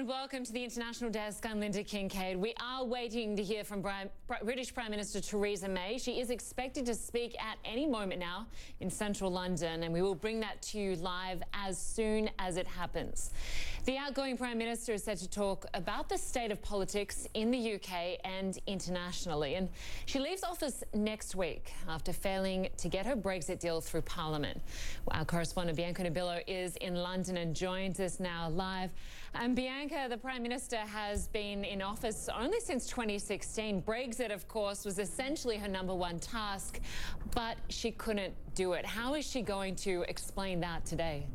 and welcome to the International Desk. I'm Linda Kincaid. We are waiting to hear from British Prime Minister Theresa May. She is expected to speak at any moment now in central London, and we will bring that to you live as soon as it happens. The outgoing Prime Minister is set to talk about the state of politics in the UK and internationally, and she leaves office next week after failing to get her Brexit deal through Parliament. Our correspondent Bianca Nabillo is in London and joins us now live. And Bianca, the Prime Minister has been in office only since 2016. Brexit, of course, was essentially her #1 task, but she couldn't do it. How is she going to explain that today?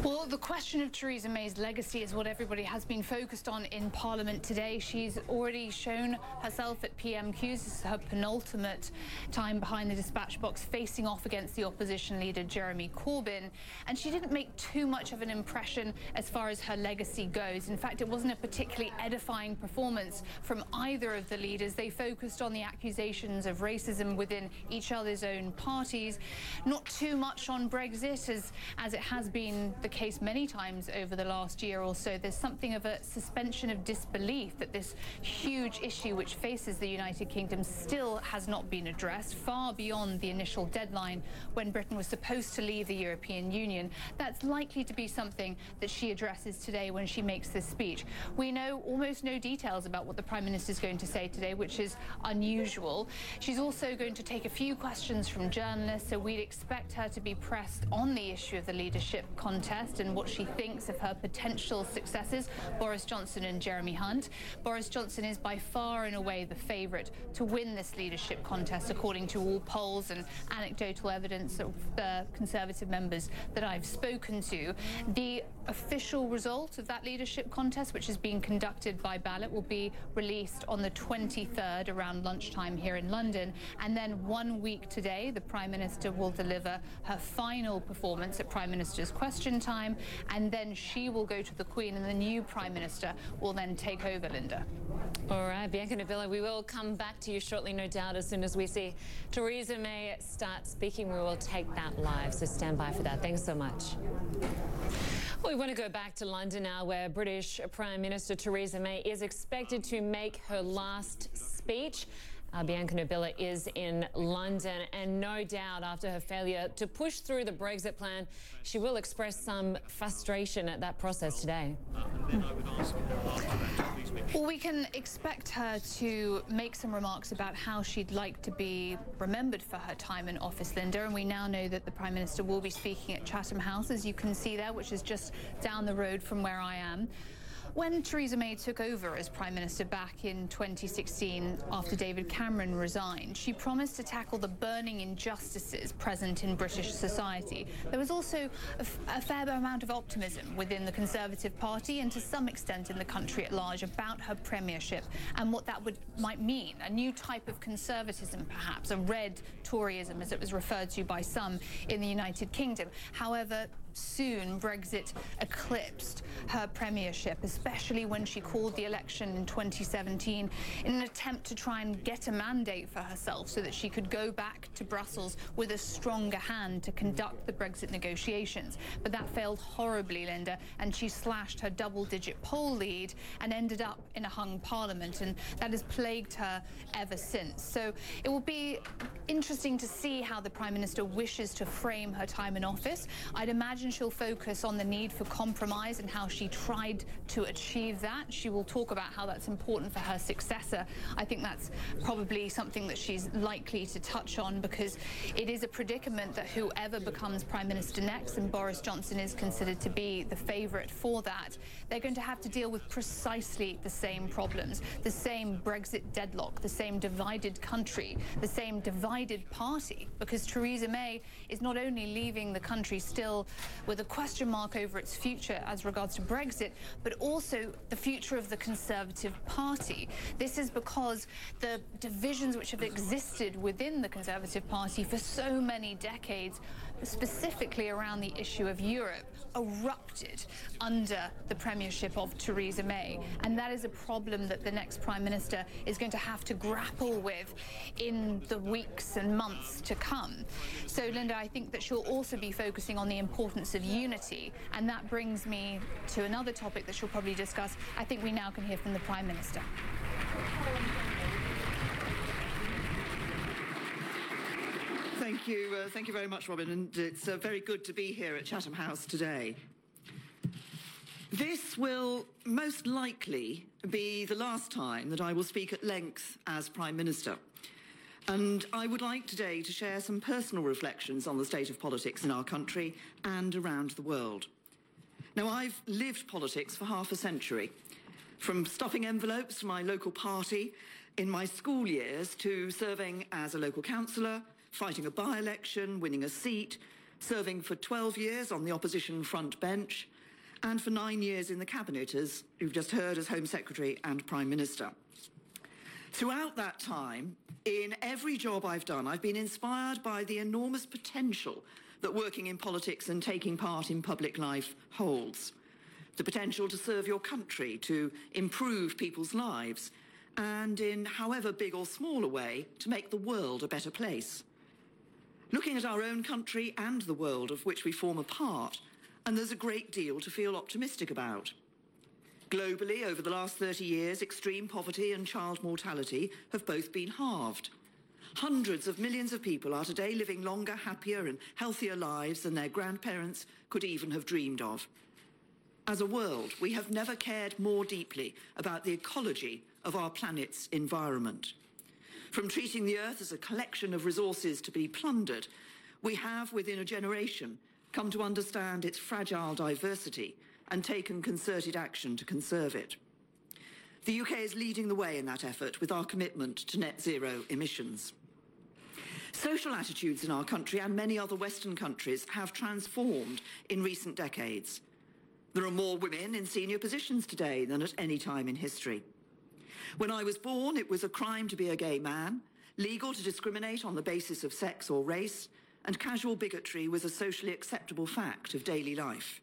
Well, the question of Theresa May's legacy is what everybody has been focused on in Parliament today. She's already shown herself at PMQs. This is her penultimate time behind the dispatch box, facing off against the opposition leader, Jeremy Corbyn. And she didn't make too much of an impression as far as her legacy goes. In fact, it wasn't a particularly edifying performance from either of the leaders. They focused on the accusations of racism within each other's own parties, not too much on Brexit, as it has been the case many times over the last year or so. There's something of a suspension of disbelief that this huge issue which faces the United Kingdom still has not been addressed, far beyond the initial deadline when Britain was supposed to leave the European Union. That's likely to be something that she addresses today when she makes this speech. We know almost no details about what the Prime Minister is going to say today, which is unusual. She's also going to take a few questions from journalists, so we'd expect her to be pressed on the issue of the leadership contest and what she thinks of her potential successors, Boris Johnson and Jeremy Hunt. Boris Johnson is by far and away the favourite to win this leadership contest, according to all polls and anecdotal evidence of the Conservative members that I've spoken to. The official result of that leadership contest, which is being conducted by ballot, will be released on the 23rd around lunchtime here in London. And then 1 week today, the Prime Minister will deliver her final performance at Prime Minister's Question Time, and then she will go to the Queen and the new Prime Minister will then take over, Linda. All right, Bianca Nabillo, we will come back to you shortly, no doubt, as soon as we see Theresa May start speaking. We will take that live, so stand by for that. Thanks so much. Well, we want to go back to London now, where British Prime Minister Theresa May is expected to make her last speech. Bianca Nabillo is in London, and no doubt after her failure to push through the Brexit plan, she will express some frustration at that process today. Well, we can expect her to make some remarks about how she'd like to be remembered for her time in office, Linda, and we now know that the Prime Minister will be speaking at Chatham House, as you can see there, which is just down the road from where I am. When Theresa May took over as Prime Minister back in 2016 after David Cameron resigned, she promised to tackle the burning injustices present in British society. There was also a fair amount of optimism within the Conservative Party and to some extent in the country at large about her premiership and what that might mean. A new type of conservatism, perhaps, a red Toryism, as it was referred to by some in the United Kingdom. However, soon Brexit eclipsed her premiership, especially when she called the election in 2017 in an attempt to try and get a mandate for herself so that she could go back to Brussels with a stronger hand to conduct the Brexit negotiations. But that failed horribly, Linda, and she slashed her double-digit poll lead and ended up in a hung parliament, and that has plagued her ever since. So it will be interesting to see how the Prime Minister wishes to frame her time in office. I'd imagine she'll focus on the need for compromise and how she tried to achieve that. She will talk about how that's important for her successor. I think that's probably something that she's likely to touch on, because it is a predicament that whoever becomes Prime Minister next, and Boris Johnson is considered to be the favourite for that, they're going to have to deal with precisely the same problems, the same Brexit deadlock, the same divided country, the same divided party, because Theresa May is not only leaving the country still with a question mark over its future as regards to Brexit, but also the future of the Conservative Party. This is because the divisions which have existed within the Conservative Party for so many decades, specifically around the issue of Europe, erupted under the premiership of Theresa May, and that is a problem that the next Prime Minister is going to have to grapple with in the weeks and months to come. So, Linda, I think that she'll also be focusing on the importance of unity, and that brings me to another topic that she'll probably discuss. I think we now can hear from the Prime Minister. Thank you very much, Robin, and it's very good to be here at Chatham House today. This will most likely be the last time that I will speak at length as Prime Minister, and I would like today to share some personal reflections on the state of politics in our country and around the world. Now, I've lived politics for half a century, from stuffing envelopes to my local party in my school years to serving as a local councillor, fighting a by-election, winning a seat, serving for 12 years on the opposition front bench, and for 9 years in the Cabinet, as you've just heard, as Home Secretary and Prime Minister. Throughout that time, in every job I've done, I've been inspired by the enormous potential that working in politics and taking part in public life holds. The potential to serve your country, to improve people's lives, and in however big or small a way, to make the world a better place. Looking at our own country and the world of which we form a part, and there's a great deal to feel optimistic about. Globally, over the last 30 years, extreme poverty and child mortality have both been halved. Hundreds of millions of people are today living longer, happier and healthier lives than their grandparents could even have dreamed of. As a world, we have never cared more deeply about the ecology of our planet's environment. From treating the Earth as a collection of resources to be plundered, we have, within a generation, come to understand its fragile diversity and taken concerted action to conserve it. The UK is leading the way in that effort with our commitment to net zero emissions. Social attitudes in our country and many other Western countries have transformed in recent decades. There are more women in senior positions today than at any time in history. When I was born, it was a crime to be a gay man, legal to discriminate on the basis of sex or race, and casual bigotry was a socially acceptable fact of daily life.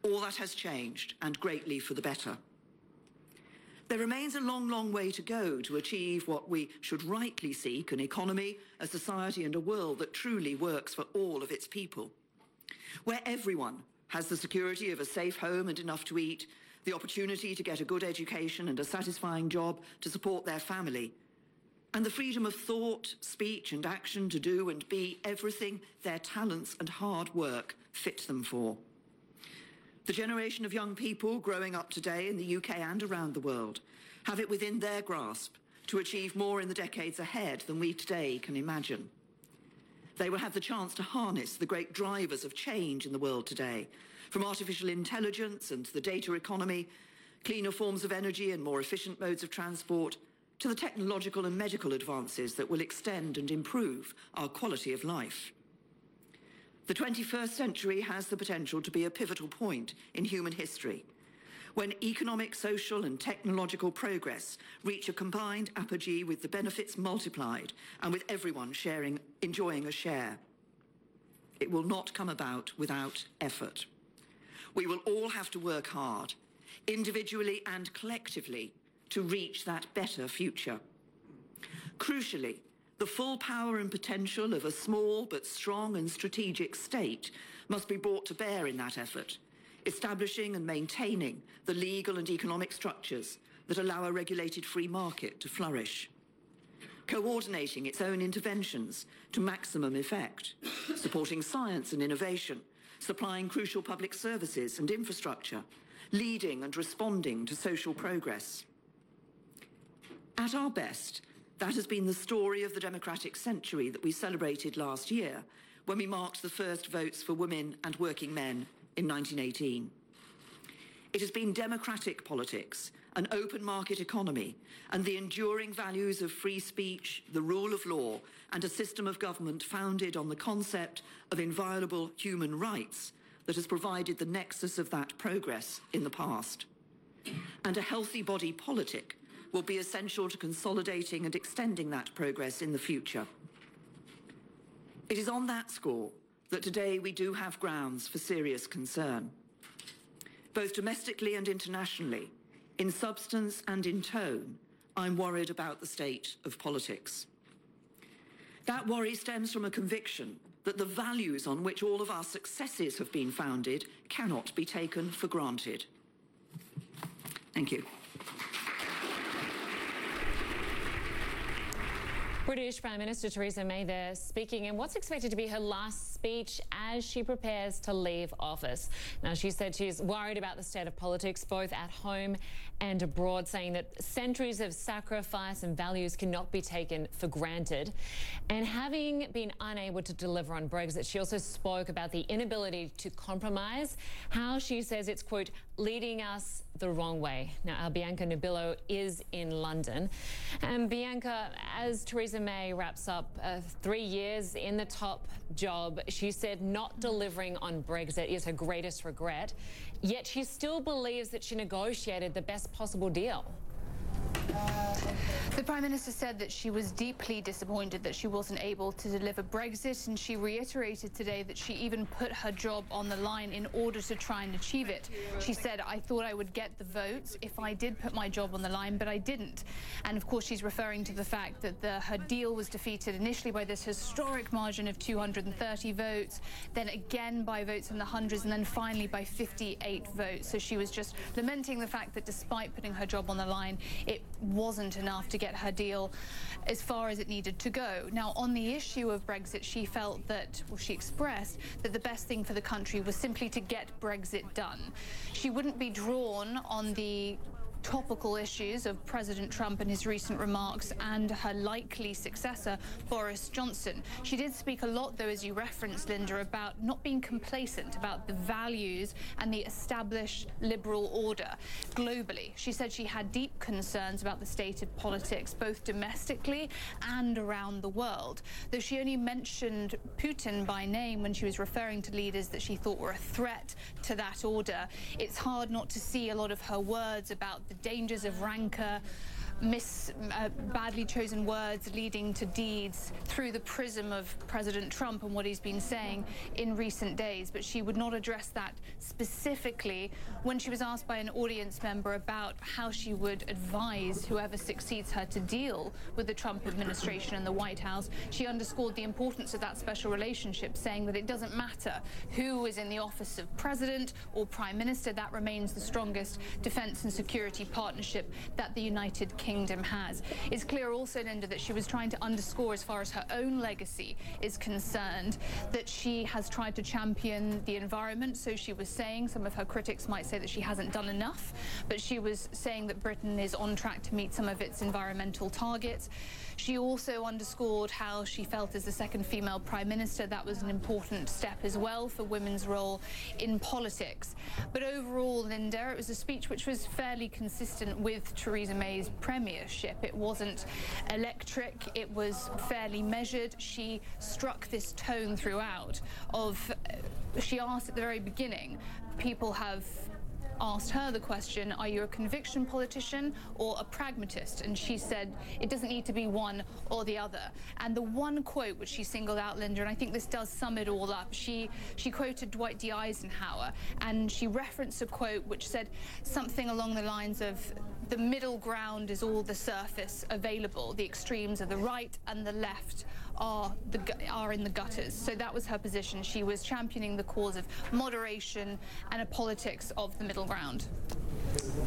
All that has changed, and greatly for the better. There remains a long, long way to go to achieve what we should rightly seek: an economy, a society and a world that truly works for all of its people, where everyone has the security of a safe home and enough to eat, the opportunity to get a good education and a satisfying job to support their family, and the freedom of thought, speech and action to do and be everything their talents and hard work fit them for. The generation of young people growing up today in the UK and around the world have it within their grasp to achieve more in the decades ahead than we today can imagine. They will have the chance to harness the great drivers of change in the world today, from artificial intelligence and the data economy, cleaner forms of energy and more efficient modes of transport, to the technological and medical advances that will extend and improve our quality of life. The 21st century has the potential to be a pivotal point in human history, when economic, social and technological progress reach a combined apogee with the benefits multiplied and with everyone enjoying a share. It will not come about without effort. We will all have to work hard, individually and collectively, to reach that better future. Crucially, the full power and potential of a small but strong and strategic state must be brought to bear in that effort, establishing and maintaining the legal and economic structures that allow a regulated free market to flourish, coordinating its own interventions to maximum effect, supporting science and innovation, supplying crucial public services and infrastructure, leading and responding to social progress. At our best, that has been the story of the democratic century that we celebrated last year when we marked the first votes for women and working men in 1918. It has been democratic politics, an open market economy, and the enduring values of free speech, the rule of law, and a system of government founded on the concept of inviolable human rights that has provided the nexus of that progress in the past. And a healthy body politic will be essential to consolidating and extending that progress in the future. It is on that score that today we do have grounds for serious concern. Both domestically and internationally, in substance and in tone, I'm worried about the state of politics. That worry stems from a conviction that the values on which all of our successes have been founded cannot be taken for granted. Thank you. British Prime Minister Theresa May there speaking in what's expected to be her last speech as she prepares to leave office. Now, she said she's worried about the state of politics both at home and abroad, saying that centuries of sacrifice and values cannot be taken for granted. And having been unable to deliver on Brexit, she also spoke about the inability to compromise, how she says it's, quote, leading us the wrong way. Now, our Bianca Nobillo is in London. And Bianca, as Theresa May wraps up 3 years in the top job, she said not delivering on Brexit is her greatest regret, yet she still believes that she negotiated the best possible deal. The Prime Minister said that she was deeply disappointed that she wasn't able to deliver Brexit, and she reiterated today that she even put her job on the line in order to try and achieve it. She said, I thought I would get the votes if I did put my job on the line, but I didn't. And of course, she's referring to the fact that her deal was defeated initially by this historic margin of 230 votes, then again by votes in the hundreds, and then finally by 58 votes. So she was just lamenting the fact that despite putting her job on the line, it wasn't enough to get her deal as far as it needed to go. Now, on the issue of Brexit, she felt that, well, she expressed that the best thing for the country was simply to get Brexit done. She wouldn't be drawn on the topical issues of President Trump and his recent remarks and her likely successor, Boris Johnson. She did speak a lot, though, as you referenced, Linda, about not being complacent about the values and the established liberal order globally. She said she had deep concerns about the state of politics, both domestically and around the world, though she only mentioned Putin by name when she was referring to leaders that she thought were a threat to that order. It's hard not to see a lot of her words about the dangers of rancor, badly chosen words leading to deeds through the prism of President Trump and what he's been saying in recent days. But she would not address that specifically when she was asked by an audience member about how she would advise whoever succeeds her to deal with the Trump administration and the White House. She underscored the importance of that special relationship, saying that it doesn't matter who is in the office of president or prime minister, that remains the strongest defense and security partnership that the United Kingdom has. It's clear also, Linda, that she was trying to underscore, as far as her own legacy is concerned, that she has tried to champion the environment. So she was saying, some of her critics might say that she hasn't done enough, but she was saying that Britain is on track to meet some of its environmental targets. She also underscored how she felt as the second female prime minister that was an important step as well for women's role in politics. But overall, Linda, it was a speech which was fairly consistent with Theresa May's premiership. It wasn't electric, it was fairly measured. She struck this tone throughout of, she asked at the very beginning, people have asked her the question, are you a conviction politician or a pragmatist? And she said it doesn't need to be one or the other. And the one quote which she singled out, Linda, and I think this does sum it all up, she quoted Dwight D. Eisenhower, and she referenced a quote which said something along the lines of, the middle ground is all the surface available. The extremes of the right and the left are in the gutters. So that was her position. She was championing the cause of moderation and a politics of the middle ground.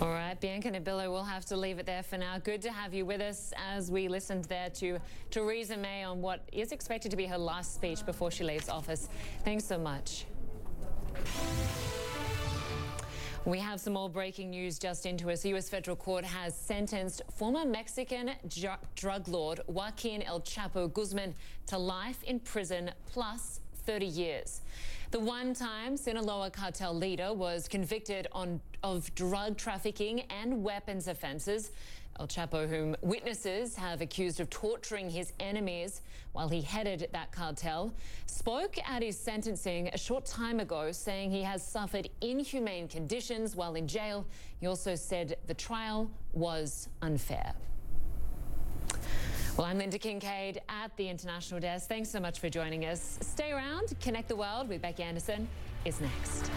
All right, Bianca Nobillo, we'll have to leave it there for now. Good to have you with us as we listened there to Theresa May on what is expected to be her last speech before she leaves office. Thanks so much. We have some more breaking news just into us. The U.S. federal court has sentenced former Mexican drug lord Joaquin El Chapo Guzman to life in prison plus 30 years. The one-time Sinaloa cartel leader was convicted of drug trafficking and weapons offenses. El Chapo, whom witnesses have accused of torturing his enemies while he headed that cartel, spoke at his sentencing a short time ago, saying he has suffered inhumane conditions while in jail. He also said the trial was unfair. Well, I'm Linda Kincaid at the International Desk. Thanks so much for joining us. Stay around. Connect the World with Becky Anderson is next.